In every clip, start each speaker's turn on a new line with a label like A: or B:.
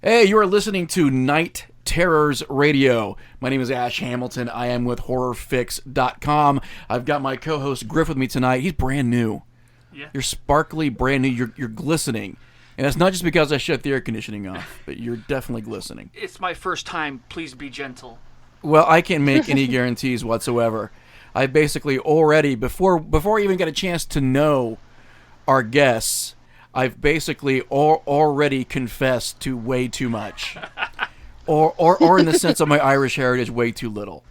A: Hey, you are listening to Night Terrors Radio. My name is Ash Hamilton. I am with HorrorFix.com. I've got my co-host Griff with me tonight. He's brand new.
B: Yeah.
A: You're sparkly, brand new. You're glistening. And that's not just because I shut the air conditioning off, but you're definitely glistening.
B: It's my first time. Please be gentle.
A: Well, I can't make any guarantees whatsoever. I basically already, before I even get a chance to know our guests, I've basically already confessed to way too much. Or in the sense of my Irish heritage, way too little.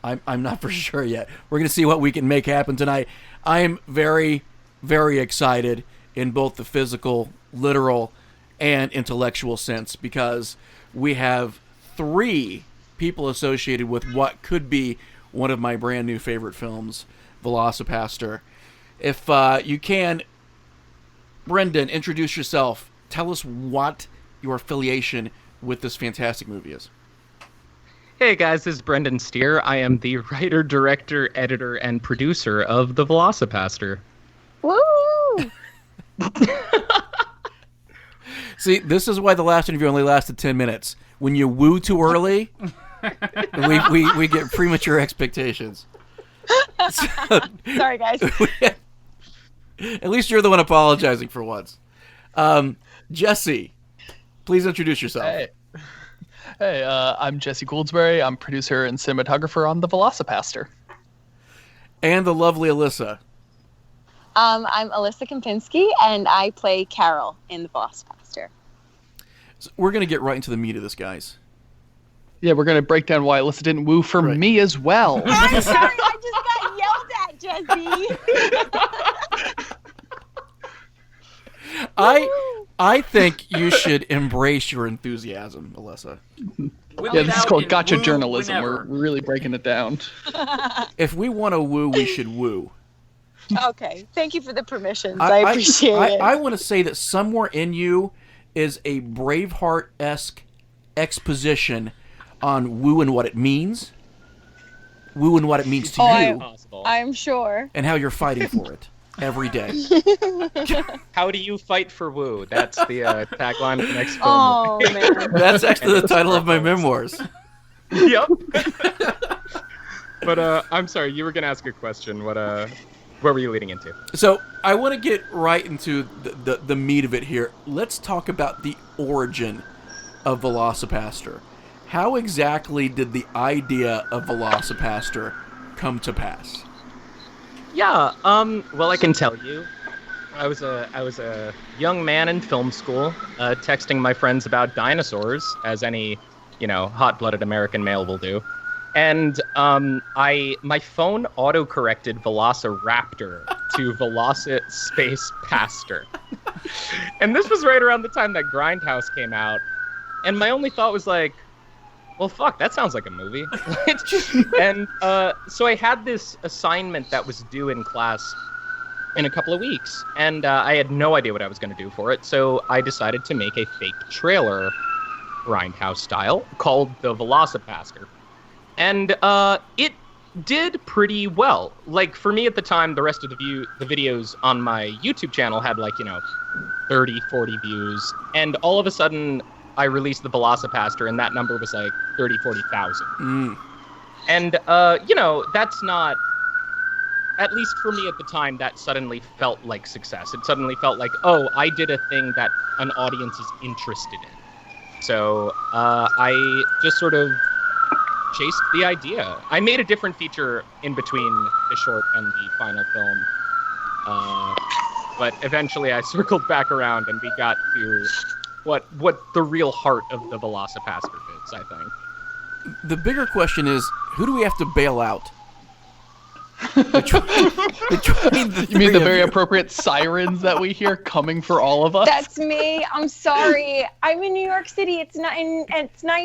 A: I'm not for sure yet. We're going to see what we can make happen tonight. I am very, very excited in both the physical, literal, and intellectual sense because we have 3 people associated with what could be one of my brand new favorite films, Velocipastor. If you can, Brendan, introduce yourself. Tell us what your affiliation with this fantastic movie is.
C: Hey guys, this is Brendan Steer. I am the writer, director, editor, and producer of The Velocipastor.
D: Woo!
A: See, this is why the last interview only lasted 10 minutes. When you woo too early, we get premature expectations.
D: Sorry, guys.
A: At least you're the one apologizing for once. Jesse, please introduce yourself.
E: Hey, I'm Jesse Goldsberry. I'm producer and cinematographer on The Velocipastor.
A: And the lovely Alyssa.
D: I'm Alyssa Kempinski, and I play Carol in The Velocipastor.
A: So we're going to get right into the meat of this, guys.
E: Yeah, we're going to break down why Alyssa didn't woo for me as well.
D: I'm sorry, I just got yelled at, Jesse.
A: I think you should embrace your enthusiasm, Alyssa.
E: Yeah, this is called gotcha journalism. We're really breaking it down.
A: If we want to woo, we should woo.
D: Okay, thank you for the permissions. I appreciate it.
A: I want to say that somewhere in you is a Braveheart-esque exposition on woo and what it means. Woo and what it means to you.
D: I'm sure.
A: And how you're fighting for it every day.
C: How do you fight for woo? That's the tagline of the next film.
D: Oh, man.
A: That's actually the title of my memoirs.
C: Yep. But I'm sorry, you were going to ask a question. What were you leading into?
A: So I want to get right into the meat of it here. Let's talk about the origin of Velocipastor. How exactly did the idea of Velocipastor come to pass?
C: Yeah, well, I can tell you. I was a young man in film school, texting my friends about dinosaurs, as any, hot-blooded American male will do. And my phone auto-corrected Velociraptor to Velocipastor. And this was right around the time that Grindhouse came out. And my only thought was like, well, fuck, that sounds like a movie. And so I had this assignment that was due in class in a couple of weeks. And I had no idea what I was going to do for it. So I decided to make a fake trailer, Grindhouse style, called The Velocipastor. And it did pretty well. Like, for me at the time, the rest of the videos on my YouTube channel had, 30, 40 views. And all of a sudden, I released The Velocipastor, and that number was 30, 40,000. And, that's not... At least for me at the time, that suddenly felt like success. It suddenly felt like, oh, I did a thing that an audience is interested in. So I just sort of chased the idea. I made a different feature in between the short and the final film. But eventually I circled back around and we got to what the real heart of the Velocipastor is, I think.
A: The bigger question is, who do we have to bail out? Between
E: you mean the very appropriate sirens that we hear coming for all of us?
D: That's me. I'm sorry. I'm in New York City. It's 9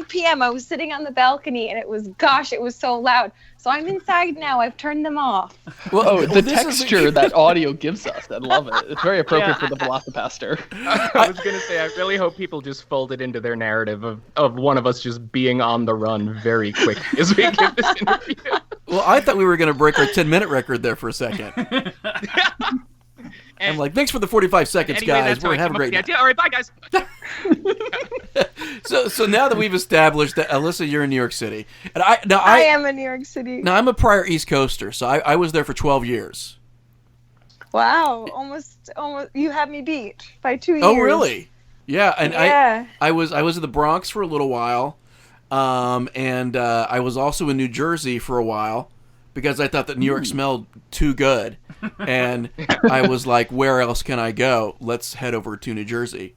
D: p.m. I was sitting on the balcony and it was so loud. So I'm inside now. I've turned them off.
E: Well, the texture that audio gives us. I love it. It's very appropriate for the Velocipastor.
C: I was going to say, I really hope people just fold it into their narrative of one of us just being on the run very quickly as we give this interview.
A: Well, I thought we were going to break our 10-minute record there for a second. I'm like, thanks for the 45 seconds,
C: anyway,
A: guys. We're having a great
C: idea. All right, bye, guys.
A: So now that we've established that Alyssa, you're in New York City, and
D: I am in New York City.
A: Now I'm a prior East Coaster, so I was there for 12 years.
D: Wow, almost. You had me beat by 2 years.
A: Oh, really? Yeah, and
D: Yeah.
A: I was in the Bronx for a little while, and I was also in New Jersey for a while because I thought that New York smelled too good, and I was like, where else can I go? Let's head over to New Jersey.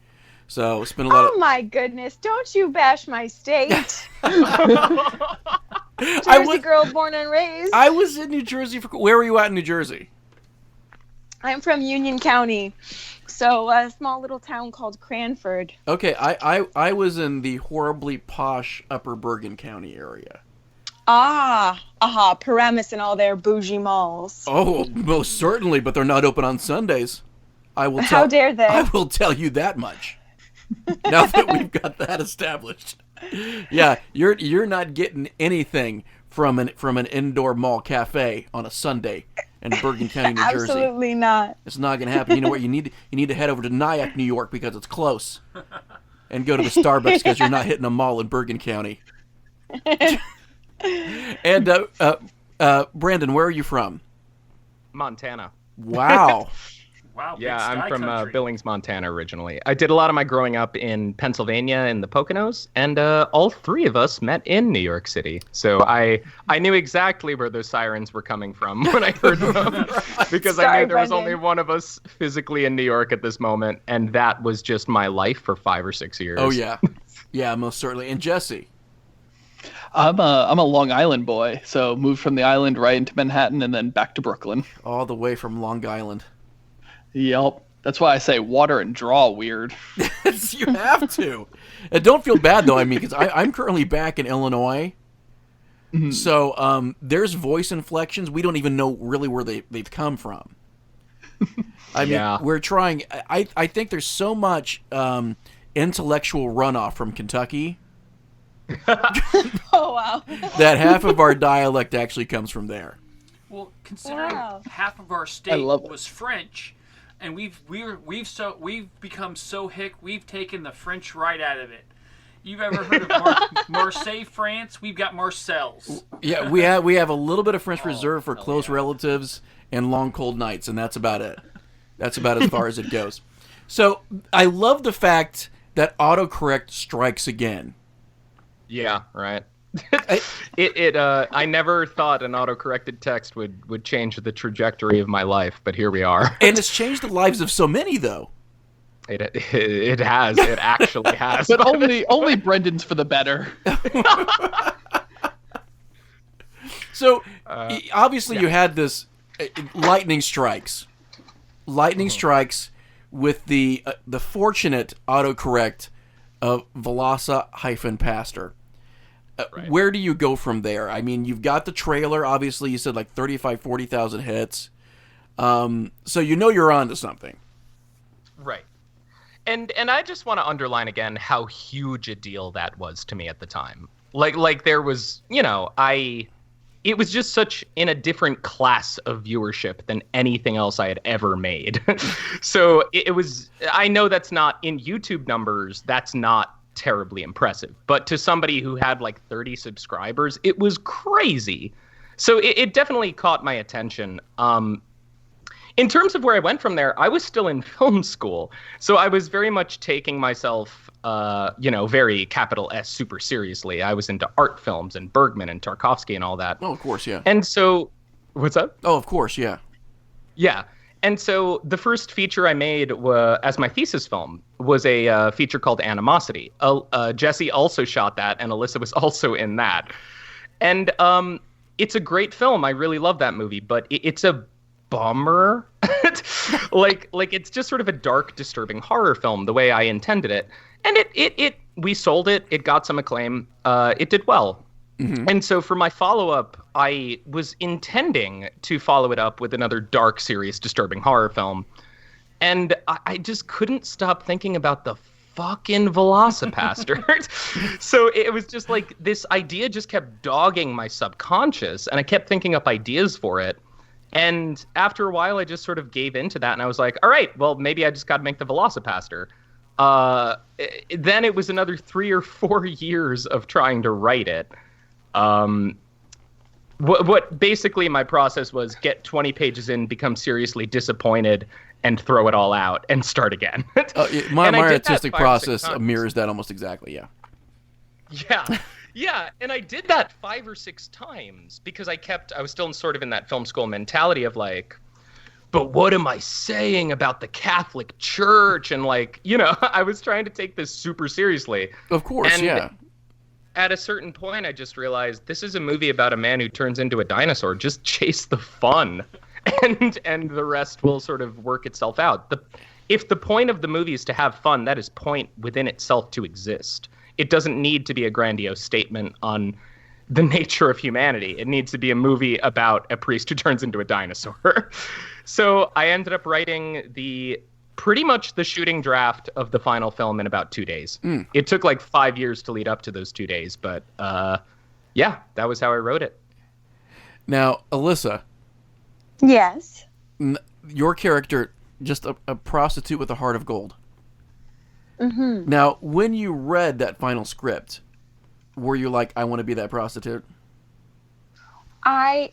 A: So spent a lot.
D: Oh my goodness! Don't you bash my state.
A: I
D: Jersey girl, born and raised.
A: I was in New Jersey for. Where were you at in New Jersey?
D: I'm from Union County, so a small little town called Cranford.
A: Okay, I was in the horribly posh Upper Bergen County area.
D: Paramus and all their bougie malls.
A: Oh, most certainly, but they're not open on Sundays.
D: How dare they?
A: I will tell you that much. Now that we've got that established. Yeah, you're not getting anything from an indoor mall cafe on a Sunday in Bergen County, New Jersey.
D: Absolutely not.
A: It's not going to happen. You know what? You need to head over to Nyack, New York, because it's close, and go to the Starbucks because you're not hitting a mall in Bergen County. And Brandon, where are you from?
C: Montana.
A: Wow.
B: Wow.
C: Yeah,
B: big
C: I'm
B: sky
C: from
B: country.
C: Billings, Montana originally. I did a lot of my growing up in Pennsylvania in the Poconos, and all three of us met in New York City. So I knew exactly where those sirens were coming from when I heard them, because I knew there was only one of us physically in New York at this moment, and that was just my life for 5 or 6 years.
A: Oh yeah, yeah, most certainly. And Jesse.
E: I'm a Long Island boy, so moved from the island right into Manhattan and then back to Brooklyn.
A: All the way from Long Island.
E: Yep. That's why I say water and draw weird.
A: You have to. And don't feel bad, though, I mean, because I'm currently back in Illinois. Mm-hmm. So there's voice inflections. We don't even know really where they've come from. I mean, we're trying. I think there's so much intellectual runoff from Kentucky.
D: Oh, wow.
A: That half of our dialect actually comes from there.
B: Well, considering
D: Wow.
B: half of our state
E: love it.
B: was French, and we've become so hick, we've taken the French right out of it. You've ever heard of Marseille, France? We've got Marcel's.
A: Yeah, we have a little bit of French reserve for close relatives and long cold nights, and that's about it. That's about as far as it goes. So I love the fact that autocorrect strikes again.
C: Yeah, right. I never thought an autocorrected text would change the trajectory of my life, but here we are.
A: And it's changed the lives of so many, though.
C: It has. It actually has.
E: But only Brendan's for the better.
A: So obviously you had this lightning strikes with the fortunate autocorrect of Velocipastor.
C: Right.
A: Where do you go from there? I mean, you've got the trailer. Obviously, you said like 40,000 hits. So you know you're onto something.
C: Right. And I just want to underline again how huge a deal that was to me at the time. Like there was, it was just such in a different class of viewership than anything else I had ever made. So it was, I know that's not in YouTube numbers, that's not terribly impressive, but to somebody who had like 30 subscribers, it was crazy. So it definitely caught my attention. In terms of where I went from there, I was still in film school. So I was very much taking myself, very capital S super seriously. I was into art films and Bergman and Tarkovsky and all that.
A: Oh, of course, yeah.
C: And so, what's up?
A: Oh, of course, yeah.
C: Yeah. And so the first feature I made as my thesis film was a feature called Animosity. Jesse also shot that, and Alyssa was also in that. And it's a great film. I really love that movie, but it's a bummer. like it's just sort of a dark, disturbing horror film the way I intended it. And we sold it. It got some acclaim. It did well. Mm-hmm. And so for my follow-up, I was intending to follow it up with another dark, serious, disturbing horror film. And I just couldn't stop thinking about the fucking Velocipastor. So it was just like this idea just kept dogging my subconscious, and I kept thinking up ideas for it. And after a while, I just sort of gave into that, and I was like, all right, well, maybe I just got to make the Velocipastor. Then it was another 3 or 4 years of trying to write it. What basically my process was get 20 pages in, become seriously disappointed, and throw it all out and start again.
A: My
C: And I did that
A: artistic
C: 5 or 6
A: process
C: times.
A: mirrors that almost exactly. Yeah.
C: Yeah, and I did that 5 or 6 times because I was still sort of in that film school mentality of like, but what am I saying about the Catholic Church? And like, I was trying to take this super seriously.
A: Of course,
C: And
A: yeah.
C: At a certain point, I just realized this is a movie about a man who turns into a dinosaur. Just chase the fun, and the rest will sort of work itself out. If the point of the movie is to have fun, that is point within itself to exist. It doesn't need to be a grandiose statement on the nature of humanity. It needs to be a movie about a priest who turns into a dinosaur. So I ended up writing pretty much the shooting draft of the final film in about 2 days. It took like 5 years to lead up to those 2 days, but yeah, that was how I wrote it.
A: Now, Alyssa,
D: Yes.
A: your character, just a prostitute with a heart of gold.
D: Mm-hmm.
A: Now, when you read that final script, were you like, I want to be that prostitute?
D: I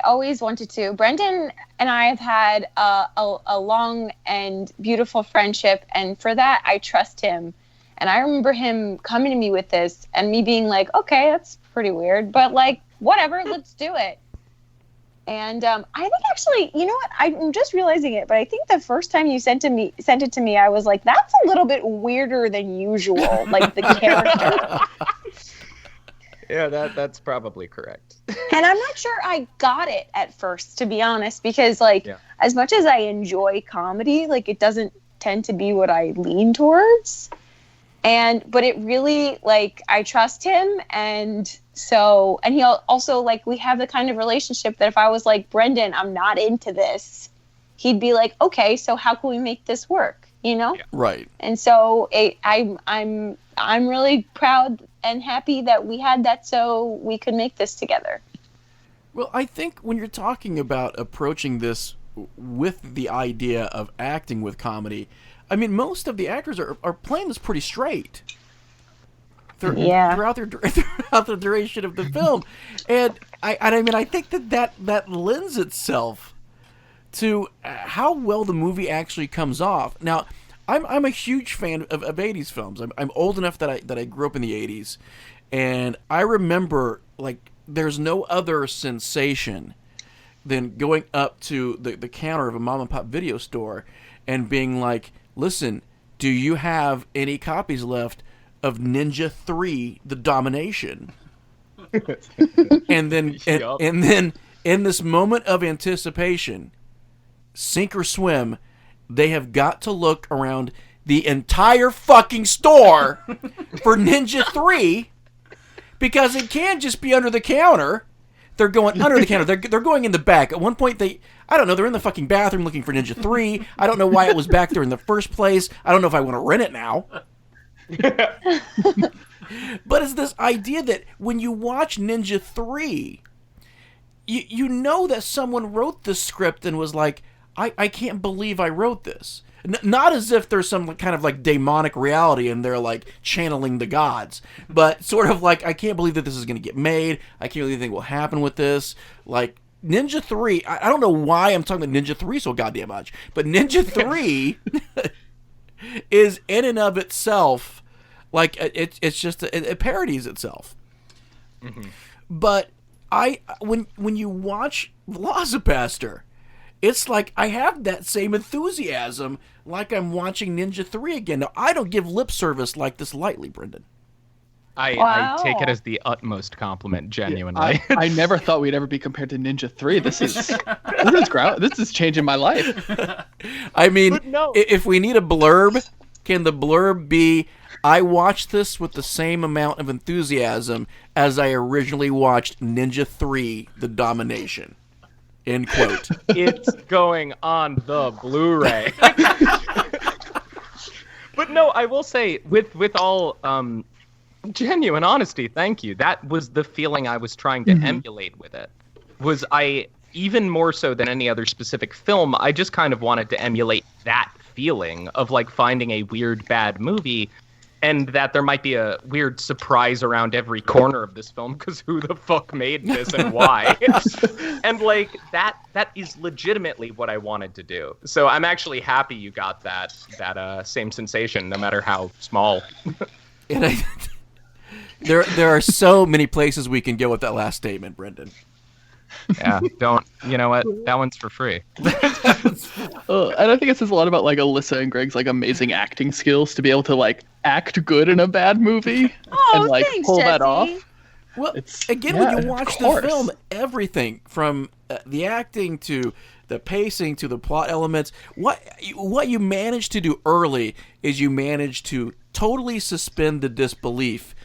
D: always wanted to. Brendan and I have had a long and beautiful friendship, and for that, I trust him. And I remember him coming to me with this, and me being like, okay, that's pretty weird, but like, whatever, let's do it. And I think actually, you know what? I'm just realizing it, but I think the first time you sent it to me, I was like, that's a little bit weirder than usual, like the character.
C: Yeah, that's probably correct.
D: And I'm not sure I got it at first, to be honest, because as much as I enjoy comedy, like it doesn't tend to be what I lean towards. But it really, like, I trust him, and he'll also, like, we have the kind of relationship that if I was like, Brendan, I'm not into this, he'd be like, okay, so how can we make this work? Yeah.
A: Right.
D: And so I'm really proud and happy that we had that, so we could make this together.
A: Well, I think when you're talking about approaching this with the idea of acting with comedy, I mean, most of the actors are playing this pretty straight. Throughout the duration of the film, and I think that lends itself to how well the movie actually comes off. Now, I'm a huge fan of 80s films. I'm old enough that I grew up in the 80s, and I remember, like, there's no other sensation than going up to the counter of a mom and pop video store and being like, listen, do you have any copies left of Ninja 3: The Domination? and then in this moment of anticipation, sink or swim, they have got to look around the entire fucking store for Ninja 3, because it can't just be under the counter. They're going under the counter. They're going in the back. At one point, they're in the fucking bathroom looking for Ninja 3. I don't know why it was back there in the first place. I don't know if I want to rent it now. But it's this idea that when you watch Ninja 3, you know that someone wrote this script and was like, I can't believe I wrote this. Not as if there's some kind of like demonic reality and they're like channeling the gods, but sort of like, I can't believe that this is going to get made. I can't believe anything will happen with this. Like Ninja 3, I don't know why I'm talking about Ninja 3 so goddamn much, but Ninja 3 is in and of itself, like it's just, it parodies itself. Mm-hmm. But when you watch Velocipastor, it's like I have that same enthusiasm like I'm watching Ninja 3 again. Now, I don't give lip service like this lightly, Brendan.
C: I take it as the utmost compliment, genuinely.
E: I never thought we'd ever be compared to Ninja 3. This is changing my life.
A: I mean, if we need a blurb, can the blurb be, I watched this with the same amount of enthusiasm as I originally watched Ninja 3: The Domination? End quote.
C: It's going on the Blu-ray. But no, I will say, with all genuine honesty, thank you. That was the feeling I was trying to emulate with it. Even more so than any other specific film, I just kind of wanted to emulate that feeling of like finding a weird bad movie, and that there might be a weird surprise around every corner of this film because who the fuck made this and why? And like that is legitimately what I wanted to do. So I'm actually happy you got that same sensation, no matter how small.
A: And there are so many places we can go with that last statement, Brendan.
C: Yeah, you know what? That one's for free.
E: And I think it says a lot about like Alyssa and Greg's like amazing acting skills to be able to like act good in a bad movie and like
D: thanks,
E: pull that
D: Jesse.
E: off.
A: Well,
E: It's-
A: again,
E: yeah,
A: when you
E: of
A: watch the
E: course.
A: film, everything from the acting to the pacing to the plot elements, what you manage to do early is you manage to totally suspend the disbelief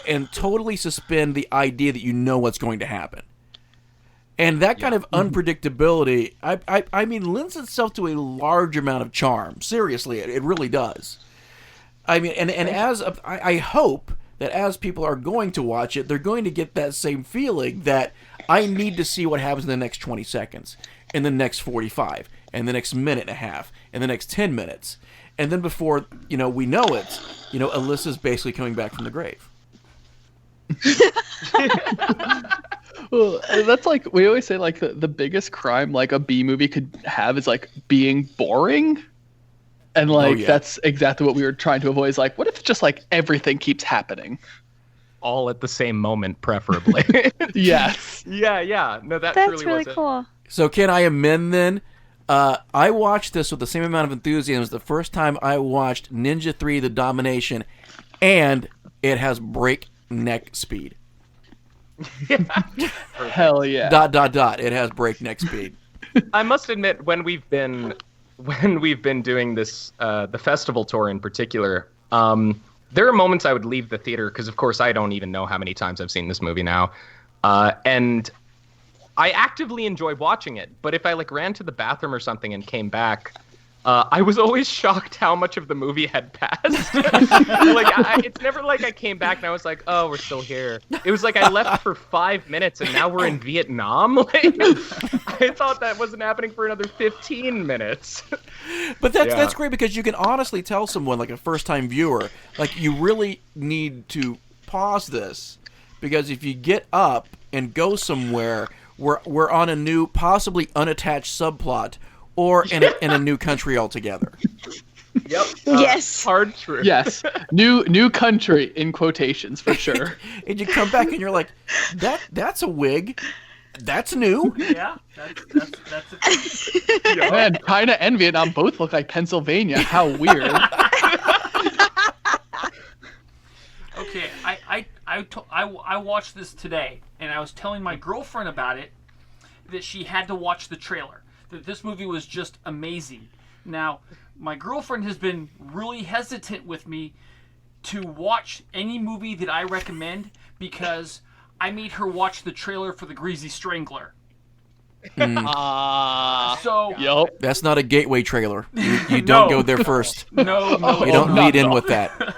A: and totally suspend the idea that you know what's going to happen. And that kind of unpredictability, I mean, lends itself to a large amount of charm. Seriously, it really does. I mean, and as I hope that as people are going to watch it, they're going to get that same feeling that I need to see what happens in the next 20 seconds, in the next 45, and the next minute and a half, and the next 10 minutes. And then before, we know it, Alyssa's basically coming back from the grave.
E: Well, that's like we always say like the biggest crime like a B movie could have is like being boring. And like
A: yeah.
E: that's exactly what we were trying to avoid is like what if just like everything keeps happening?
C: All at the same moment, preferably.
E: Yes.
C: Yeah. No, that
D: That's
C: truly
D: really
C: was it.
D: cool.
A: So can I amend then? I watched this with the same amount of enthusiasm as the first time I watched Ninja 3 The Domination, and it has breakneck speed.
E: Hell yeah.
A: It has breakneck speed.
C: I must admit, when we've been doing this, the festival tour in particular, there are moments I would leave the theater because, of course, I don't even know how many times I've seen this movie now, and I actively enjoy watching it. But if I like ran to the bathroom or something and came back, I was always shocked how much of the movie had passed. It's never like I came back and I was like, oh, we're still here. It was like I left for 5 minutes and now we're in Vietnam. Like, I thought that wasn't happening for another 15 minutes.
A: But that's great because you can honestly tell someone, like a first-time viewer, like you really need to pause this because if you get up and go somewhere, we're on a new, possibly unattached subplot or in a new country altogether.
C: Yep.
D: Yes.
C: Hard truth.
E: Yes. New country in quotations for sure.
A: And you come back and you're like, that's a wig. That's new.
B: Yeah, that's it.
E: Man, China and Vietnam both look like Pennsylvania. How weird.
B: Okay, I watched this today, and I was telling my girlfriend about it, that she had to watch the trailer, that this movie was just amazing. Now, my girlfriend has been really hesitant with me to watch any movie that I recommend because I made her watch the trailer for The Greasy Strangler. So
E: Yup.
A: That's not a gateway trailer. You
B: No.
A: don't go there first.
B: no,
A: You don't lead in with that.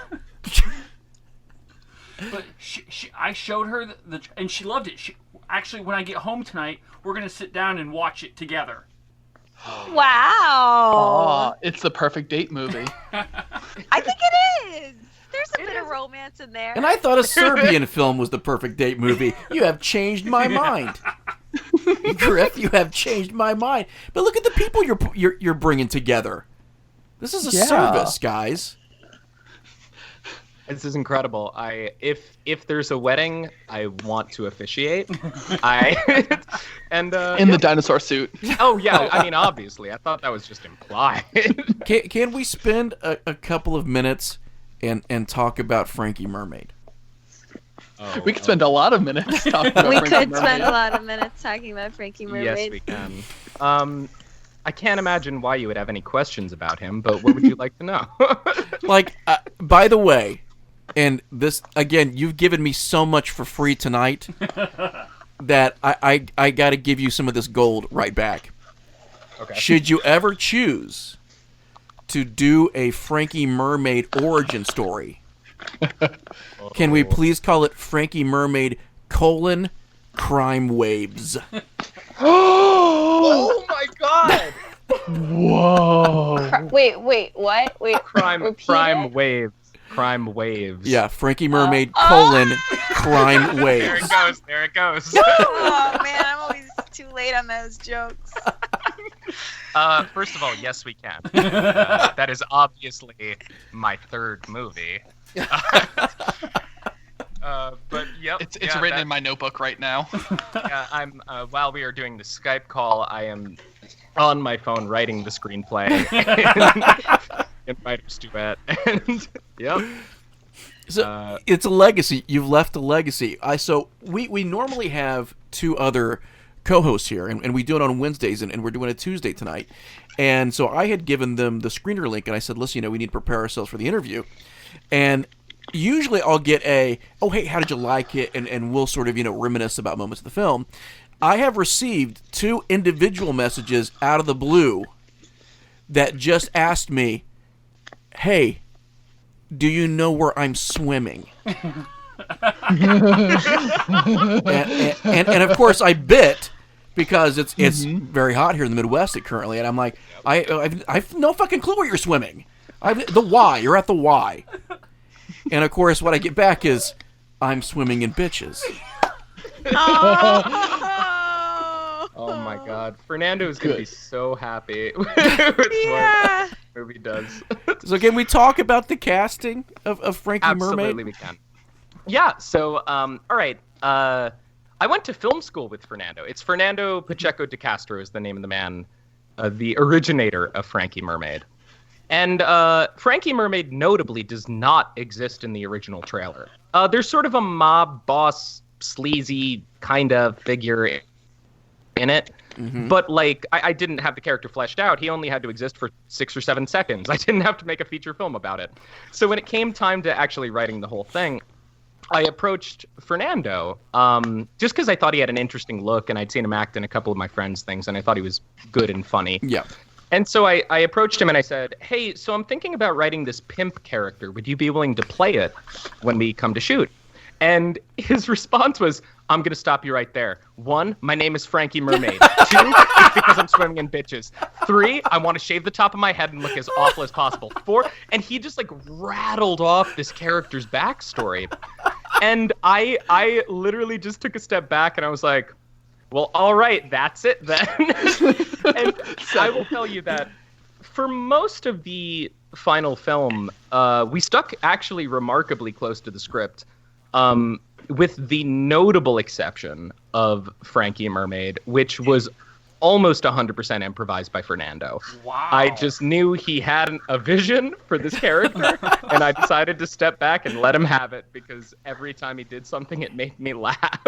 B: but I showed her and she loved it. Actually, when I get home tonight, we're gonna sit down and watch it together.
D: Wow.
E: Aw, it's the perfect date movie.
D: I think it is. There's a bit of romance in there.
A: And I thought a Serbian film was the perfect date movie. You have changed my mind. Griff, you have changed my mind. But look at the people you're bringing together. This is a
E: Yeah.
A: service, guys.
C: This is incredible. If there's a wedding, I want to officiate. And
E: In the dinosaur suit.
C: oh yeah, I mean obviously, I thought that was just implied.
A: Can we spend a couple of minutes and talk about Frankie Mermaid?
E: We could spend a lot of minutes talking about
D: we
E: Frankie
D: could
E: Mermaid.
D: spend a lot of minutes talking about Frankie Mermaid.
C: Yes, we can. I can't imagine why you would have any questions about him, but what would you like to know?
A: Like, by the way, and this again, you've given me so much for free tonight that I got to give you some of this gold right back.
C: Okay.
A: Should you ever choose to do a Frankie Mermaid origin story, can we please call it Frankie Mermaid : Crime Waves?
C: Oh my god!
E: Whoa.
D: Wait, what? Wait,
C: Crime
D: repeat
C: crime
D: it?
C: waves. Crime waves.
A: Yeah, Frankie Mermaid, colon, crime
C: There
A: waves.
C: it goes. There it goes.
F: Oh man, I'm always too late on those jokes.
C: First of all, yes, we can. That is obviously my third movie. But yep.
E: It's written in my notebook right now.
C: Yeah, I'm. While we are doing the Skype call, I am on my phone writing the screenplay in writer's duet. And yep.
A: So it's a legacy. You've left a legacy. So we normally have two other co-hosts here, and we do it on Wednesdays, and we're doing it Tuesday tonight. And so I had given them the screener link, and I said, listen, we need to prepare ourselves for the interview. And usually I'll get hey, how did you like it? And we'll sort of, reminisce about moments of the film. I have received two individual messages out of the blue that just asked me, hey, do you know where I'm swimming? and of course I bit because it's very hot here in the Midwest currently, and I'm like, I've no fucking clue where you're swimming. The Y, you're at the Y. And of course what I get back is, I'm swimming in bitches.
C: Oh my God, Fernando is gonna be so happy with
F: Yeah.
C: what the movie does.
A: So can we talk about the casting of Frankie
C: Absolutely,
A: Mermaid?
C: we can. Yeah. So, all right. I went to film school with Fernando. It's Fernando Pacheco de Castro is the name of the man, the originator of Frankie Mermaid. And Frankie Mermaid notably does not exist in the original trailer. There's sort of a mob boss, sleazy kind of figure in it. Mm-hmm. But I didn't have the character fleshed out. He only had to exist for 6 or 7 seconds. I didn't have to make a feature film about it. So when it came time to actually writing the whole thing, I approached Fernando just because I thought he had an interesting look, and I'd seen him act in a couple of my friends' things, and I thought he was good and funny.
A: Yeah.
C: And so I approached him and I said, hey, so I'm thinking about writing this pimp character. Would you be willing to play it when we come to shoot? And his response was, I'm going to stop you right there. 1, my name is Frankie Mermaid. 2, it's because I'm swimming in bitches. 3, I want to shave the top of my head and look as awful as possible. 4, and he just rattled off this character's backstory. And I literally just took a step back and I was like, well, all right, that's it then. And I will tell you that for most of the final film, we stuck actually remarkably close to the script. With the notable exception of Frankie Mermaid, which was almost 100% improvised by Fernando.
B: Wow.
C: I just knew he had a vision for this character, and I decided to step back and let him have it, because every time he did something, it made me laugh.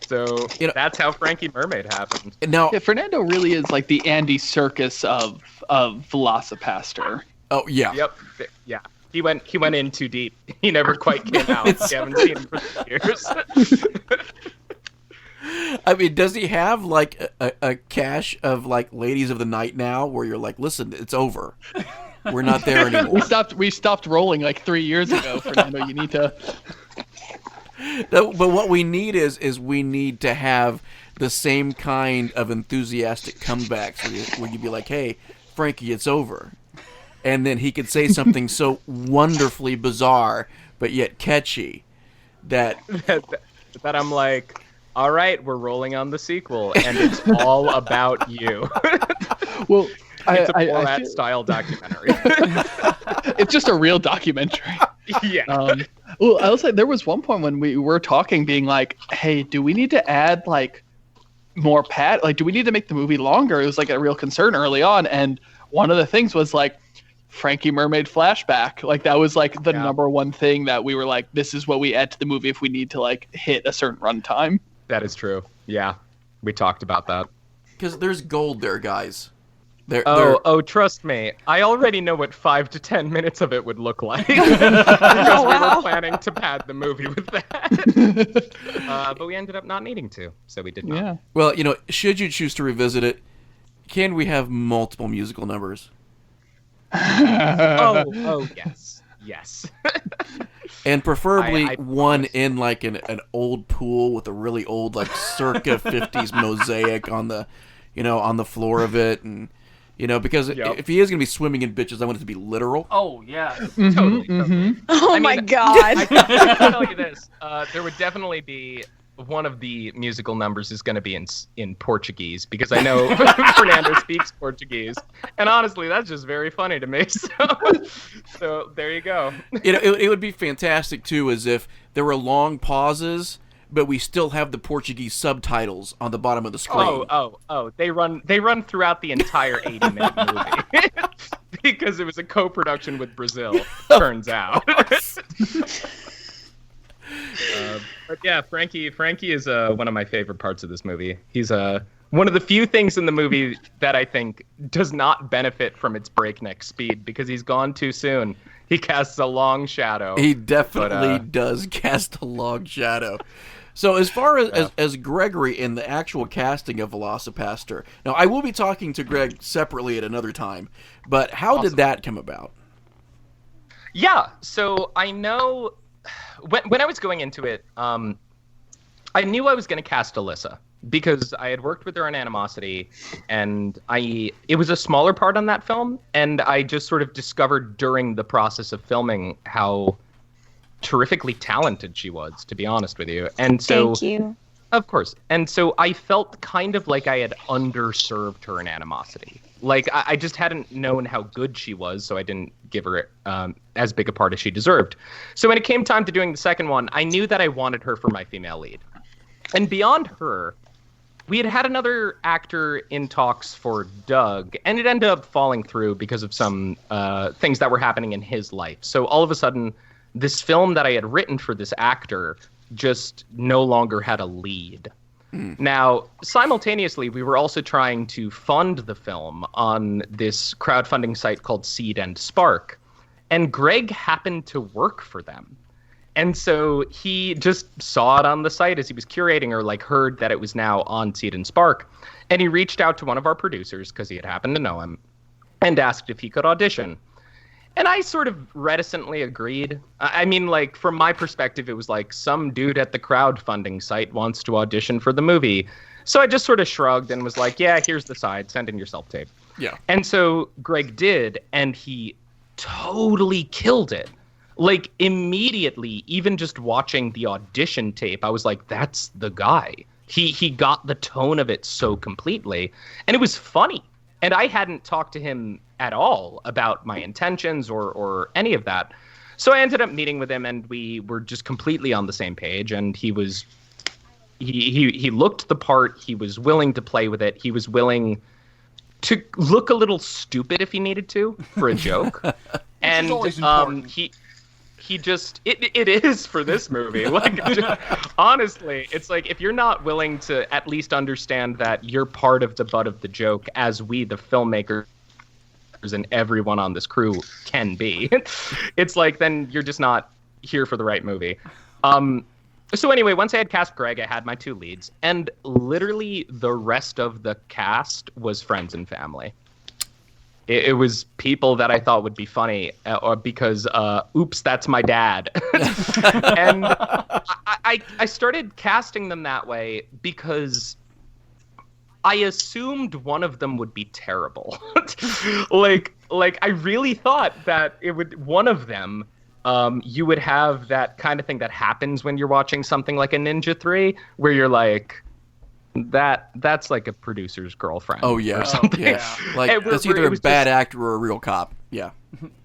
C: So that's how Frankie Mermaid happened.
A: Now,
E: Fernando really is like the Andy Serkis of Velocipastor.
A: oh yeah.
C: Yep. Yeah. He went in too deep. He never quite came out. We haven't seen him for years.
A: I mean, does he have a cache of ladies of the night now, where you're like, listen, it's over, we're not there anymore.
E: We stopped rolling 3 years ago, Fernando. You need to.
A: No, but what we need is we need to have the same kind of enthusiastic comebacks where you'd be like, hey, Frankie, it's over. And then he could say something so wonderfully bizarre, but yet catchy, that
C: I'm like, all right, we're rolling on the sequel, and it's all about you.
E: Well,
C: it's a Borat-style documentary.
E: It's just a real documentary.
C: Yeah.
E: Well, I'll say there was one point when we were talking, being like, hey, do we need to add more do we need to make the movie longer? It was a real concern early on, and one of the things was Frankie Mermaid flashback. That was the number one thing that we were like, this is what we add to the movie if we need to hit a certain runtime.
C: That is true. Yeah, we talked about that.
A: because there's gold there, guys.
C: Oh, trust me. I already know what 5 to 10 minutes of it would look like. Because we were planning to pad the movie with that. But we ended up not needing to, so we did not.
E: Yeah.
A: Well, should you choose to revisit it, can we have multiple musical numbers?
C: Oh, yes. Yes.
A: And preferably
C: I
A: one in an old pool with a really old circa 50s mosaic on the on the floor of it, and You know, because
C: Yep.
A: if he is going to be swimming in bitches, I want it to be literal.
B: Oh yeah.
C: Totally.
F: Oh
C: I
F: my
C: mean,
F: god.
C: I can tell you this: there would definitely be one of the musical numbers is going to be in Portuguese, because I know Fernando speaks Portuguese, and honestly, that's just very funny to me. So there you go.
A: It would be fantastic too, as if there were long pauses, but we still have the Portuguese subtitles on the bottom of the screen.
C: Oh! They run throughout the entire 80-minute movie because it was a co-production with Brazil. Turns out. But yeah, Frankie is one of my favorite parts of this movie. He's one of the few things in the movie that I think does not benefit from its breakneck speed, because he's gone too soon. He casts a long shadow.
A: He definitely does cast a long shadow. So as far as Gregory in the actual casting of Velocipastor, now I will be talking to Greg separately at another time, but how did that come about?
C: Yeah, so I know when I was going into it, I knew I was going to cast Alyssa, because I had worked with her on Animosity, and it was a smaller part on that film, and I just sort of discovered during the process of filming how terrifically talented she was, to be honest with you. And so,
D: Thank you.
C: of course. And so I felt kind of like I had underserved her in Animosity. Like, I just hadn't known how good she was, so I didn't give her as big a part as she deserved. So when it came time to doing the second one, I knew that I wanted her for my female lead. And beyond her, we had another actor in talks for Doug, and it ended up falling through because of some things that were happening in his life. So all of a sudden, this film that I had written for this actor just no longer had a lead. Now, simultaneously, we were also trying to fund the film on this crowdfunding site called Seed and Spark, and Greg happened to work for them. And so he just saw it on the site as he was curating, or like heard that it was now on Seed and Spark, and he reached out to one of our producers, because he had happened to know him, and asked if he could audition. And I sort of reticently agreed. I mean, like, from my perspective, it was like some dude at the crowdfunding site wants to audition for the movie. So I just sort of shrugged and was like, yeah, here's the side. Send in your self-tape.
A: Yeah.
C: And so Greg did, and he totally killed it. Like, immediately, even just watching the audition tape, I was like, that's the guy. He got the tone of it so completely. And it was funny. And I hadn't talked to him at all about my intentions or any of that. So I ended up meeting with him, and we were just completely on the same page. And he looked the part. He was willing to play with it. He was willing to look a little stupid if he needed to for a joke. And
B: is always important.
C: he just it is for this movie. Like, honestly, it's like, if you're not willing to at least understand that you're part of the butt of the joke, as we, the filmmakers and everyone on this crew, can be, it's like, then you're just not here for the right movie. So anyway, once I had cast Greg, I had my two leads, and literally the rest of the cast was friends and family. It was people that I thought would be funny, or because, oops, that's my dad. And I started casting them that way because I assumed one of them would be terrible. like I really thought that one of them, you would have that kind of thing that happens when you're watching something like a Ninja 3, where you're like, that's like a producer's girlfriend.
A: Oh yeah,
C: or something.
B: yeah.
A: Like, that's either a bad actor or a real cop. Yeah.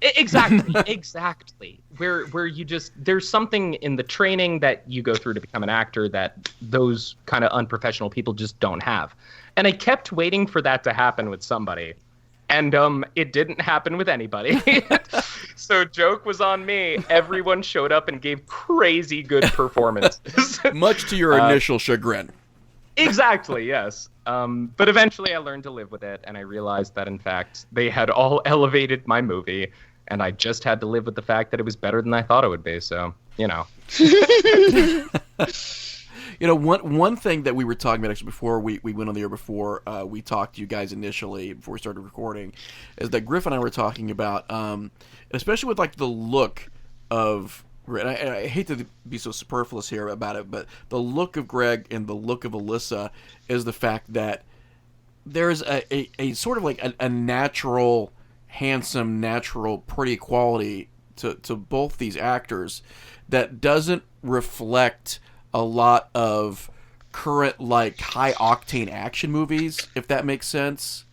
C: Exactly. Where you just, there's something in the training that you go through to become an actor that those kind of unprofessional people just don't have. And I kept waiting for that to happen with somebody. And it didn't happen with anybody. So joke was on me. Everyone showed up and gave crazy good performances.
A: Much to your initial chagrin.
C: Exactly, yes. But eventually I learned to live with it, and I realized that, in fact, they had all elevated my movie, and I just had to live with the fact that it was better than I thought it would be, so, you know.
A: You know, one thing that we were talking about, actually, before we went on the air, before we talked to you guys initially, before we started recording, is that Griff and I were talking about, especially with, like, the look of... And I hate to be so superfluous here about it, but the look of Greg and the look of Alyssa is the fact that there's a sort of like a natural, handsome, natural, pretty quality to both these actors that doesn't reflect a lot of current like high octane action movies, if that makes sense.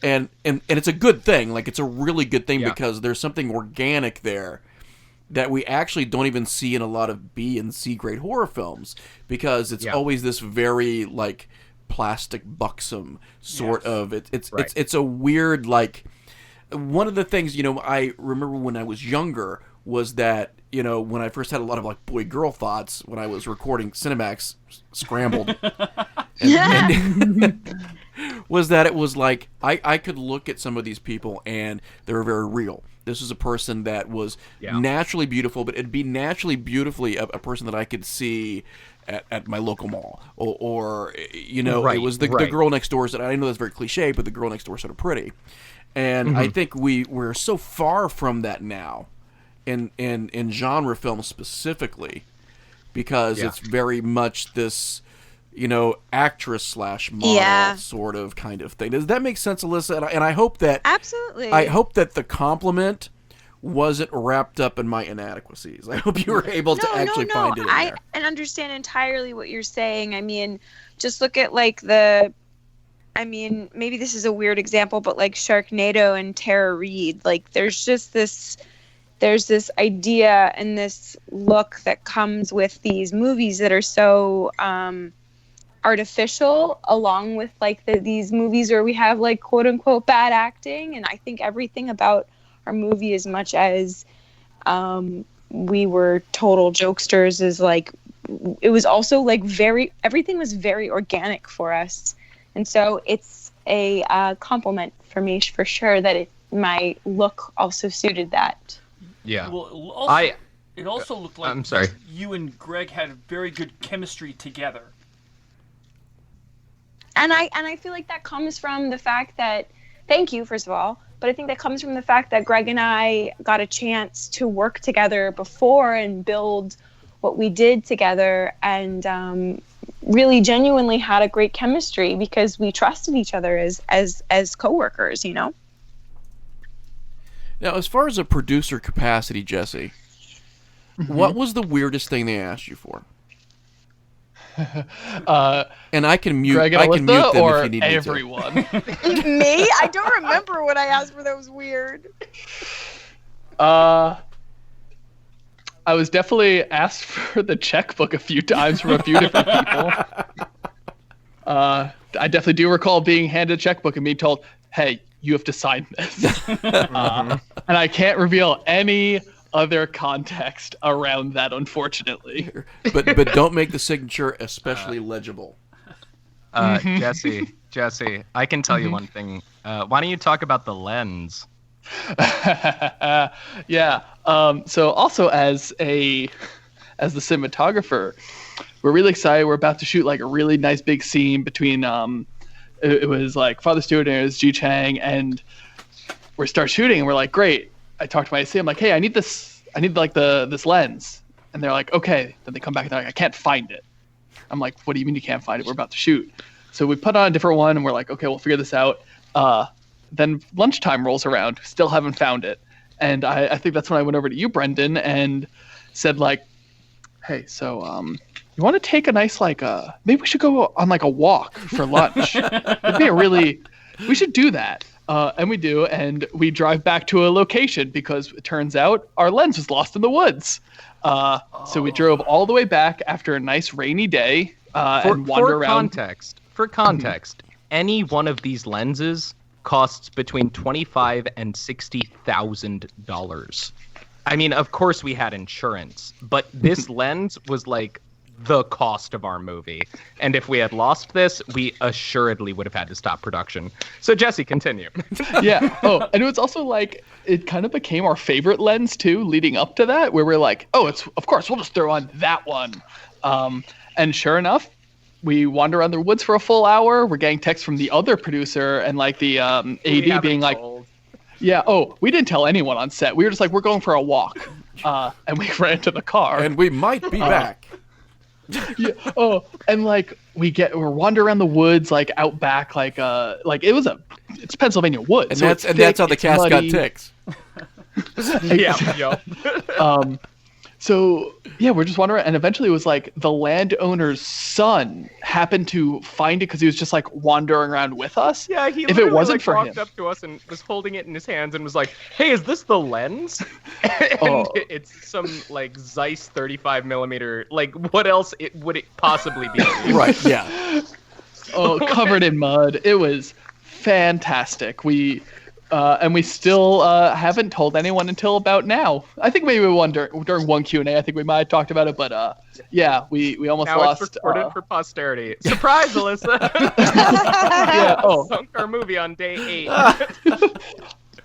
A: And it's a good thing. Like, it's a really good thing because there's something organic there that we actually don't even see in a lot of B and C grade horror films, because it's always this very like plastic buxom sort of. It's a weird, like, one of the things, you know, I remember when I was younger was that, you know, when I first had a lot of like boy girl thoughts when I was recording Cinemax Scrambled, and was that it was like I could look at some of these people and they were very real. This was a person that was naturally beautiful, but it'd be naturally beautifully a person that I could see at my local mall, or you know, it was the girl next door. That I know that's very cliche, but the girl next door is sort of pretty, and I think we're so far from that now, in genre films specifically, because it's very much this, you know, actress / model sort of kind of thing. Does that make sense, Alyssa? And I hope that
F: absolutely.
A: I hope that the compliment wasn't wrapped up in my inadequacies. I hope you were able to actually find it in there.
F: I understand entirely what you're saying. I mean, just look at like maybe this is a weird example, but like Sharknado and Tara Reid, like there's this idea and this look that comes with these movies that are so artificial, along with like these movies where we have like quote unquote bad acting. And I think everything about our movie, as much as we were total jokesters, is like, it was also like everything was very organic for us. And so it's a compliment for me for sure that my look also suited that.
C: Yeah.
B: Well, it also looked like
C: I'm sorry.
B: You and Greg had very good chemistry together.
D: And I feel like that comes from the fact that, thank you, first of all, but I think that comes from the fact that Greg and I got a chance to work together before and build what we did together, and really genuinely had a great chemistry because we trusted each other as coworkers, you know?
A: Now, as far as a producer capacity, Jesse, what was the weirdest thing they asked you for? And I can mute.
E: Greg
A: I can mute them
E: or
A: if you need
E: everyone.
A: me to.
F: Me? I don't remember what I asked for that was weird.
E: I was definitely asked for the checkbook a few times from a few different people. I definitely do recall being handed a checkbook and being told, "Hey, you have to sign this." And I can't reveal any other context around that, unfortunately.
A: But don't make the signature especially legible.
C: Jesse, I can tell you one thing. Why don't you talk about the lens?
E: Yeah. So also as the cinematographer, we're really excited. We're about to shoot like a really nice big scene between it was like Father Stewart and it was Ji Chang, and we start shooting and we're like, great. I talked to my AC. I'm like, hey, I need this lens. And they're like, okay. Then they come back and they're like, I can't find it. I'm like, what do you mean you can't find it? We're about to shoot. So we put on a different one and we're like, okay, we'll figure this out. Then lunchtime rolls around, still haven't found it. And I think that's when I went over to you, Brendan, and said like, hey, so you want to take a nice maybe we should go on like a walk for lunch. We should do that. And we do, and we drive back to a location because it turns out our lens was lost in the woods. So we drove all the way back after a nice rainy day and wander around.
C: For context, any one of these lenses costs between $25,000 and $60,000. I mean, of course we had insurance, but this lens was like the cost of our movie. And if we had lost this, we assuredly would have had to stop production. So Jesse, continue.
E: Yeah. Oh, and it was also like, it kind of became our favorite lens too, leading up to that, where we're like, oh, of course, we'll just throw on that one. And sure enough, we wander around the woods for a full hour. We're getting texts from the other producer and like the AD being like, yeah, oh, we didn't tell anyone on set. We were just like, we're going for a walk. And we ran to the car.
A: And we might be back.
E: Yeah. Oh, and like we're wandering around the woods, like out back, like it's Pennsylvania woods,
A: And
E: so
A: that's
E: it's
A: that's
E: thick,
A: how the
E: it's
A: cast got
E: muddy.
A: ticks.
C: Yep.
E: So yeah, we're just wandering, and eventually it was like the landowner's son happened to find it because he was just like wandering around with us.
C: Yeah, he
E: If it
C: literally,
E: wasn't
C: like,
E: for
C: walked
E: him.
C: up to us and was holding it in his hands and was like, "Hey, is this the lens?" And
E: Oh.
C: it's some like Zeiss 35 millimeter. Like, what else would it possibly be?
A: Right, yeah.
E: Oh, covered in mud. It was fantastic. We still haven't told anyone until about now. I think maybe during one Q&A, I think we might have talked about it, but yeah, we almost
C: Now
E: lost.
C: it's recorded for posterity. Surprise, Alyssa!
E: Yeah. Oh.
C: Sunk our movie on day 8.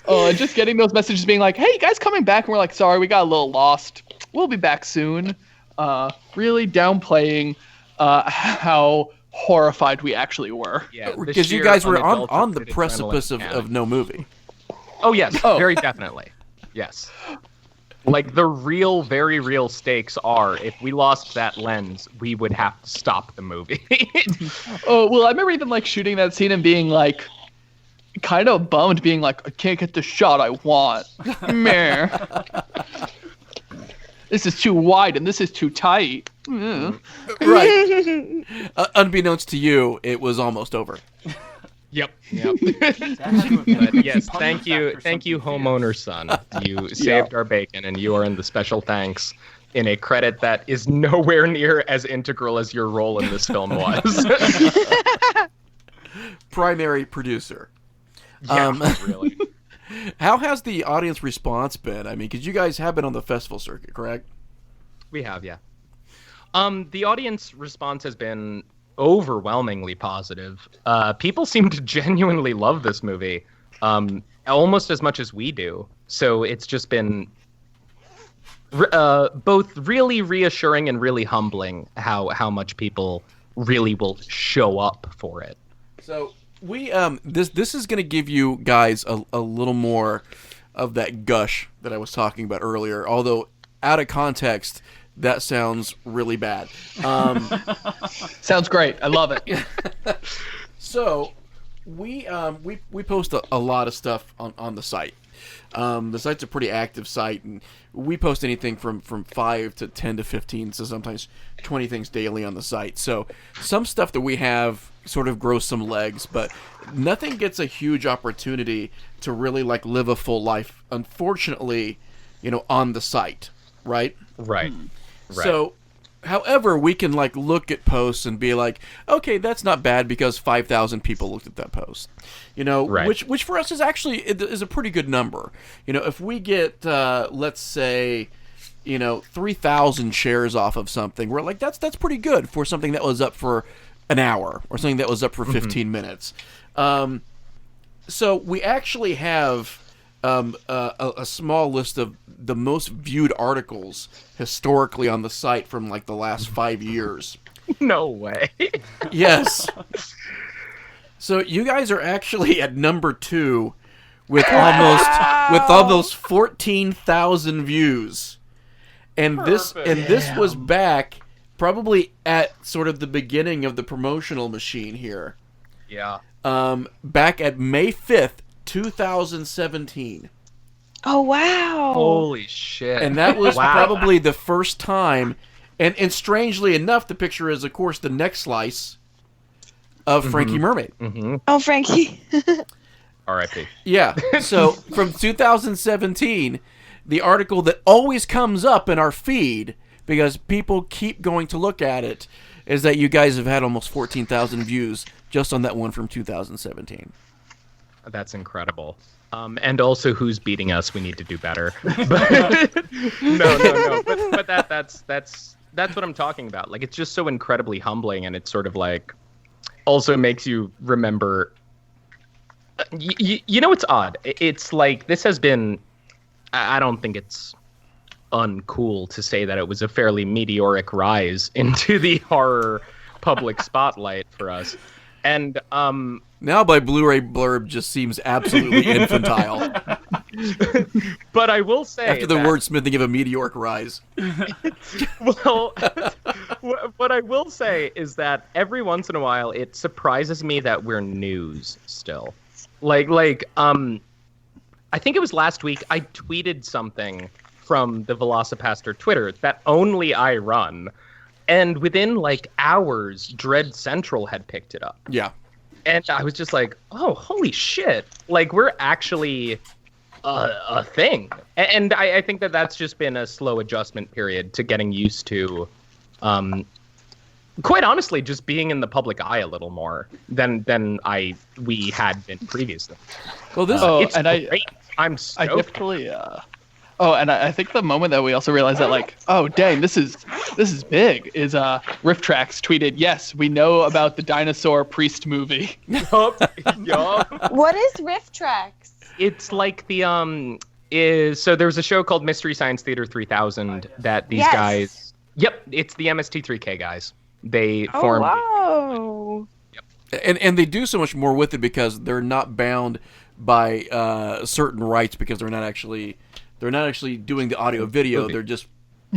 E: Oh, and just getting those messages being like, "Hey, you guys coming back?" And we're like, "Sorry, we got a little lost. We'll be back soon." Really downplaying how horrified we actually were.
C: Yeah, the
A: Because you
C: sheer
A: guys were on the
C: unadulterated
A: precipice
C: adrenaline.
A: of no movie.
C: Oh yes,
E: Oh.
C: very definitely. Yes. Like the real, very real stakes are if we lost that lens, we would have to stop the movie.
E: Oh, well, I remember even like shooting that scene and being like, kind of bummed, being like, "I can't get the shot I want. Meh. This is too wide and this is too tight."
A: Right. Unbeknownst to you, it was almost over.
C: Yep.
B: That had to have been
C: But
B: a
C: yes,
B: punishment
C: thank you,
B: factor or something
C: homeowner son. You saved our bacon, and you are in the special thanks in a credit that is nowhere near as integral as your role in this film was.
A: Primary producer.
C: Yeah, really.
A: How has the audience response been? I mean, because you guys have been on the festival circuit, correct?
C: We have, yeah. The audience response has been overwhelmingly positive. People seem to genuinely love this movie, almost as much as we do. So it's just been both really reassuring and really humbling how much people really will show up for it.
A: So we this is going to give you guys a little more of that gush that I was talking about earlier. Although out of context, that sounds really bad.
E: Sounds great. I love it.
A: So we post a lot of stuff on the site. The site's a pretty active site, and we post anything from 5 to 10 to 15, so sometimes 20 things daily on the site. So some stuff that we have sort of grows some legs, but nothing gets a huge opportunity to really like live a full life, unfortunately, on the site, right?
C: Right.
A: So, however, we can like look at posts and be like, okay, that's not bad because 5,000 people looked at that post,
C: Right.
A: which for us is actually is a pretty good number. If we get let's say 3,000 shares off of something, we're like that's pretty good for something that was up for an hour or something that was up for 15 minutes. So we actually have a small list of the most viewed articles historically on the site from like the last 5 years.
C: No way.
A: Yes. So you guys are actually at number 2 with almost 14,000 views. And this was back probably at sort of the beginning of the promotional machine here.
C: Yeah.
A: Back at May 5th, 2017.
F: Oh wow!
C: Holy shit.
A: And that was
C: Wow.
A: probably the first time. And strangely enough, the picture is, of course, the neck slice of Frankie Mermaid.
C: Mm-hmm.
F: Oh, Frankie.
C: R.I.P.
A: Yeah. So from 2017, the article that always comes up in our feed, because people keep going to look at it, is that you guys have had almost 14,000 views just on that one from 2017.
C: That's incredible. And also, who's beating us? We need to do better. But, no. But that's what I'm talking about. Like, it's just so incredibly humbling, and it's sort of like also makes you remember. It's odd. It's like this has been. I don't think it's uncool to say that it was a fairly meteoric rise into the horror public spotlight for us. And
A: now my Blu-ray blurb just seems absolutely infantile.
C: But I will say
A: After the
C: that,
A: wordsmithing of a meteoric rise.
C: well, What I will say is that every once in a while, it surprises me that we're news still. I think it was last week, I tweeted something from the Velocipastor Twitter that only I run. And within, hours, Dread Central had picked it up.
A: Yeah.
C: And I was just like, oh, holy shit. We're actually a thing. And I think that that's just been a slow adjustment period to getting used to, quite honestly, just being in the public eye a little more than we had been previously.
A: Well, this
C: it's great. I'm stoked.
E: I definitely. And I think the moment that we also realized that, oh dang, this is big, is Riff Tracks tweeted, yes, we know about the dinosaur priest movie.
C: Yup.
D: What is Riff Tracks?
C: It's like the so there was a show called Mystery Science Theater 3000 that these guys. Yep, it's the MST3K guys. They formed.
D: Oh, wow.
A: And they do so much more with it because they're not bound by certain rights, because they're not actually doing the audio video. They're just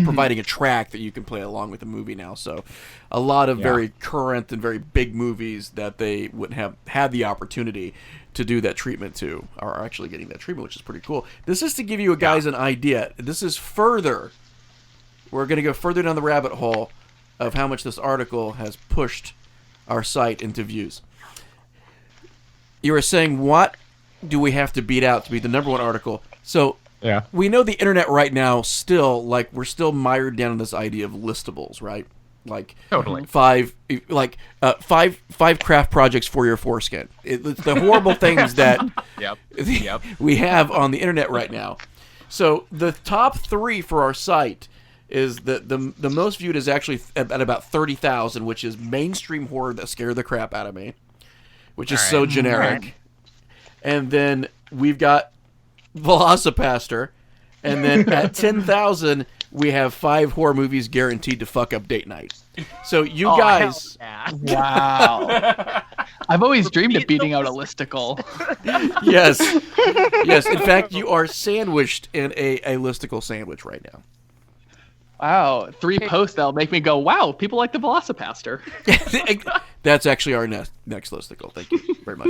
A: providing a track that you can play along with the movie now. So a lot of very current and very big movies that they wouldn't have had the opportunity to do that treatment to are actually getting that treatment, which is pretty cool. This is to give you guys an idea. This is further. We're going to go further down the rabbit hole of how much this article has pushed our site into views. You were saying, what do we have to beat out to be the number one article? So we know the internet right now still, we're still mired down in this idea of listables, right?
C: Totally.
A: five craft projects for your foreskin. It's the horrible things that we have on the internet right now. So the top 3 for our site is the most viewed is actually at about 30,000, which is mainstream horror that scared the crap out of me, which is so generic. Right. And then we've got Velocipastor, and then at 10,000 we have 5 horror movies guaranteed to fuck up date night. So you guys,
E: wow! I've always dreamed of beating out a listicle.
A: Yes. In fact, you are sandwiched in a listicle sandwich right now.
E: Wow, 3 posts that'll make me go, wow, people like the Velocipastor.
A: That's actually our next listicle. Thank you very much.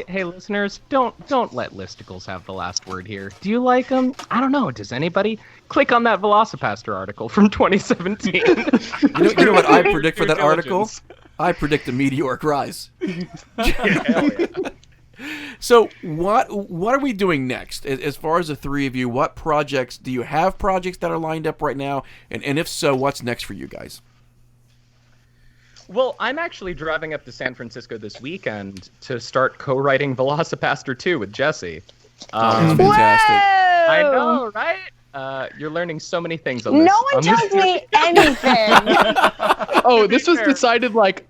C: Hey, listeners, don't let listicles have the last word here. Do you like them? I don't know. Does anybody? Click on that Velocipastor article from 2017.
A: You know what I predict for that article? I predict a meteoric rise.
C: Hell yeah.
A: So what are we doing next? As far as the 3 of you, what projects do you have? Projects that are lined up right now, and if so, what's next for you guys?
C: Well, I'm actually driving up to San Francisco this weekend to start co-writing Velocipastor 2 with Jesse.
A: That's fantastic.
C: I know, right? You're learning so many things on this.
D: No one tells me anything.
E: Oh, this was decided like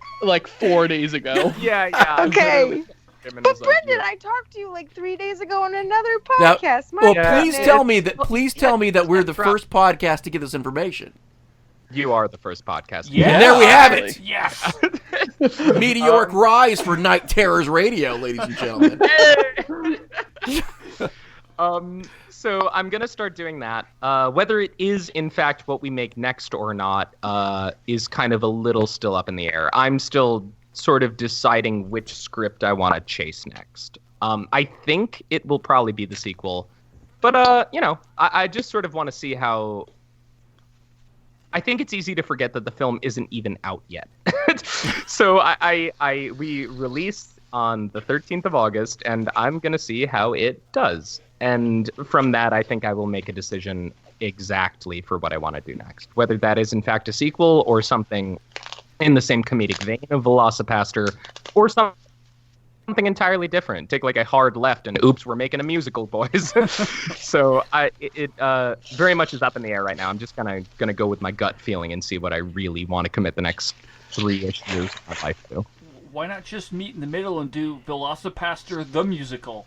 E: 4 days ago.
C: Yeah.
D: Okay. But Brendan, I talked to you 3 days ago on another podcast.
A: Please tell me that we're the first podcast to get this information.
C: You are the first podcast.
A: Yeah, there we have it.
B: Yes.
A: Meteoric rise for Night Terrors Radio, ladies and gentlemen.
C: So I'm gonna start doing that. Whether it is in fact what we make next or not is kind of a little still up in the air. I'm still sort of deciding which script I want to chase next. I think it will probably be the sequel, but I just sort of want to see how. I think it's easy to forget that the film isn't even out yet. So we release on the 13th of August, and I'm gonna see how it does. And from that, I think I will make a decision exactly for what I want to do next, whether that is in fact a sequel or something in the same comedic vein of Velocipastor, or something entirely different. Take a hard left and oops, we're making a musical, boys. So it very much is up in the air right now. I'm just gonna go with my gut feeling and see what I really want to commit the next 3-ish years of my life to.
B: Why not just meet in the middle and do Velocipastor the musical?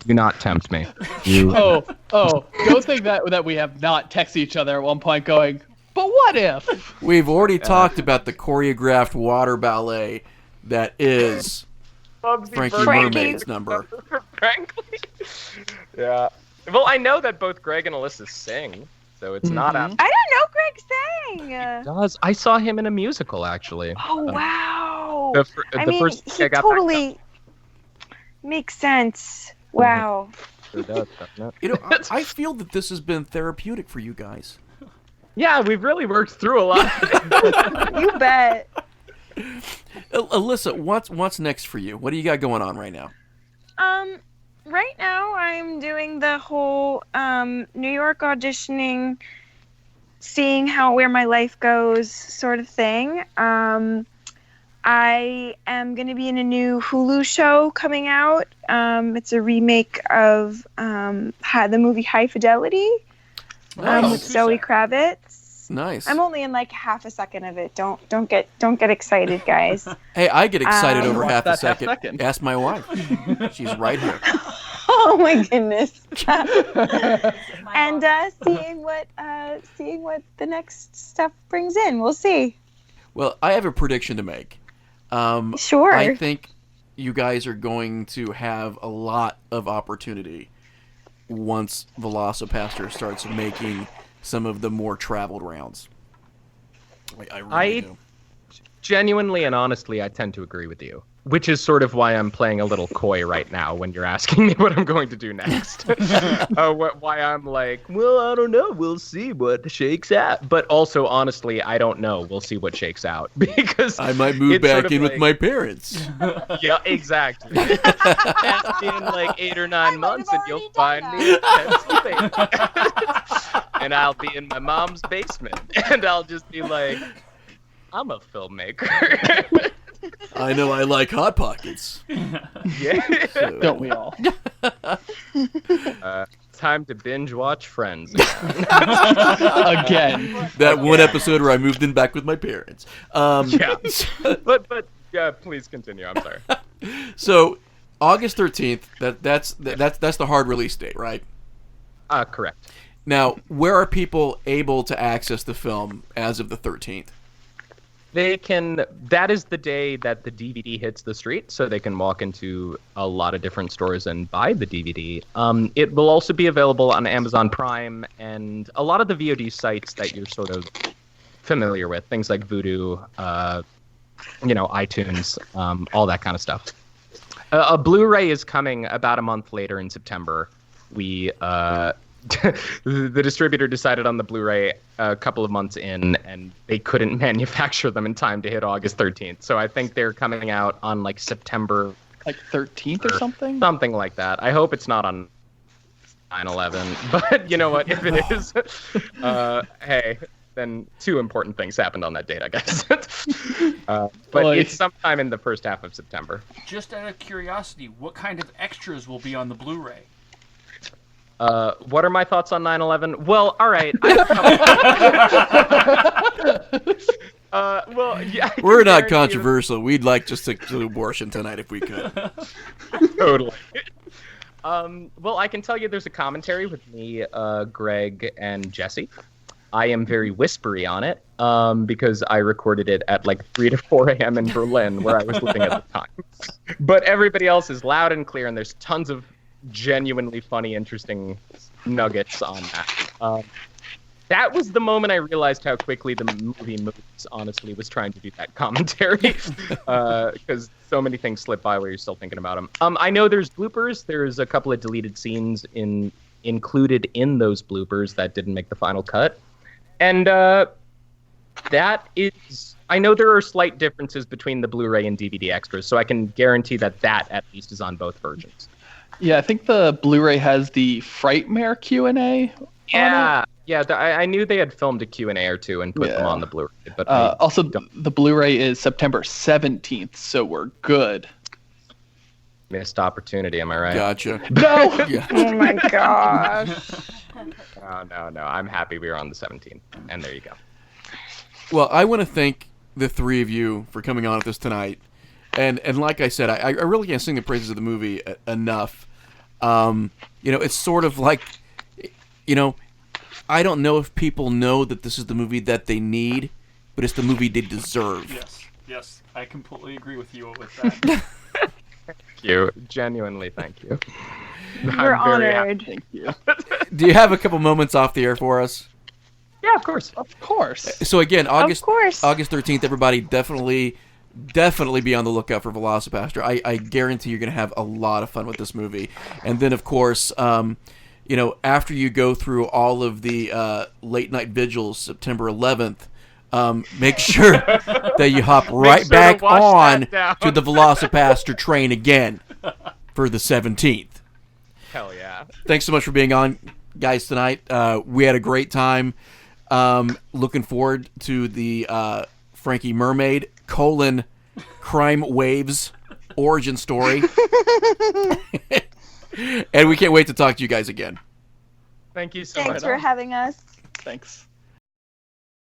C: Do not tempt me.
E: Oh, don't think that we have not texted each other at one point going, but what if?
A: We've already talked about the choreographed water ballet that is Frankie Mermaid's number.
C: Frankly. Yeah. Well, I know that both Greg and Alyssa sing, so it's not out.
D: I don't know Greg
F: thing.
C: Does I saw him in a musical actually.
F: Oh wow!
C: The first
F: he
C: I got
F: totally makes sense. Wow.
C: Sure does, doesn't it?
A: You know, I feel that this has been therapeutic for you guys.
C: Yeah, we've really worked through a lot.
F: You bet.
A: Alyssa, what's next for you? What do you got going on right now?
F: Right now I'm doing the whole New York auditioning, seeing where my life goes sort of thing. I am going to be in a new Hulu show coming out. It's a remake of the movie High Fidelity with Zoe Kravitz.
A: Nice.
F: I'm only in like half a second of it. Don't get excited, guys.
A: Hey, I get excited over half a
E: that half
A: second.
E: second.
A: Ask my wife. She's right here.
F: Oh my goodness. And seeing what the next stuff brings in. We'll see.
A: Well, I have a prediction to make.
F: Sure.
A: I think you guys are going to have a lot of opportunity once Velocipastor starts making some of the more traveled rounds. I really do.
C: Genuinely and honestly, I tend to agree with you. Which is sort of why I'm playing a little coy right now when you're asking me what I'm going to do next. Why I'm like, well, I don't know. We'll see what shakes out. But also, honestly, I don't know. We'll see what shakes out. Because
A: I might move
C: it's
A: back
C: sort of
A: in with
C: like-
A: my parents.
C: Yeah, exactly. Ask me in like 8 or 9 months and you'll find me in Pennsylvania. And I'll be in my mom's basement. And I'll just be like, I'm a filmmaker.
A: I know I like Hot Pockets.
C: Yeah.
A: So-
E: Don't we all?
C: Time to binge watch Friends.
E: Again.
A: That one episode where I moved in back with my parents.
C: Yeah. But yeah, please continue. I'm sorry.
A: So August 13th. That's the hard release date, right?
C: Correct.
A: Now, where are people able to access the film as of the 13th?
C: They can. That is the day that the DVD hits the street, so they can walk into a lot of different stores and buy the DVD. It will also be available on Amazon Prime and a lot of the VOD sites that you're sort of familiar with, things like Vudu, iTunes, all that kind of stuff. A Blu-ray is coming about a month later in September. We the distributor decided on the Blu-ray a couple of months in, and they couldn't manufacture them in time to hit August 13th. So I think they're coming out on like September,
E: Like 13th or something?
C: something like that. I hope it's not on 9/11, but you know what? If it is, hey, then 2 important things happened on that date, I guess. But
E: Well,
C: it's sometime in the first half of September.
B: Just out of curiosity, what kind of extras will be on the Blu-ray?
C: What are my thoughts on 9/11? Well, all right. Well, yeah. I
A: We're
C: can
A: not
C: guarantee
A: controversial. We'd like just to do abortion tonight if we could.
C: Totally. Well, I can tell you there's a commentary with me, Greg, and Jesse. I am very whispery on it because I recorded it at like 3 to 4 a.m. in Berlin, where I was living at the time. But everybody else is loud and clear, and there's tons of genuinely funny, interesting nuggets on that. That was the moment I realized how quickly the movie moves, honestly, was trying to do that commentary. Because so many things slip by where you're still thinking about them. I know there's bloopers. There's a couple of deleted scenes included in those bloopers that didn't make the final cut. And that is... I know there are slight differences between the Blu-ray and DVD extras, so I can guarantee that at least is on both versions.
E: Yeah, I think the Blu-ray has the Frightmare Q&A.
C: Yeah, I knew they had filmed a Q&A or two and put them on the Blu-ray. But
E: Also, the Blu-ray is September 17th, so we're good.
C: missed opportunity, am I right?
A: Gotcha.
E: No!
A: Yeah.
F: Oh my gosh.
C: No. I'm happy we were on the 17th. And there you go.
A: Well, I want to thank the 3 of you for coming on with us tonight. And like I said, I really can't sing the praises of the movie enough. It's sort of like, I don't know if people know that this is the movie that they need, but it's the movie they deserve.
B: Yes, I completely agree with you with that.
C: Thank you. Genuinely, thank you.
F: We're
C: I'm very
F: honored.
E: Thank you.
A: Do you have a couple moments off the air for us?
C: Yeah, of course.
E: Of course.
A: So again, August
F: Of course.
A: August 13th, everybody definitely be on the lookout for Velocipastor. I guarantee you're going to have a lot of fun with this movie. And then, of course, after you go through all of the late night vigils, September 11th, make sure that you hop right
C: sure to
A: back
C: wash
A: on
C: that down.
A: to the Velocipastor train again for the 17th.
C: Hell yeah.
A: Thanks so much for being on, guys, tonight. We had a great time. Looking forward to the Frankie Mermaid Crime Waves origin story. And we can't wait to talk to you guys again.
C: Thank you so
F: Thanks
C: much.
F: for having us.
E: Thanks.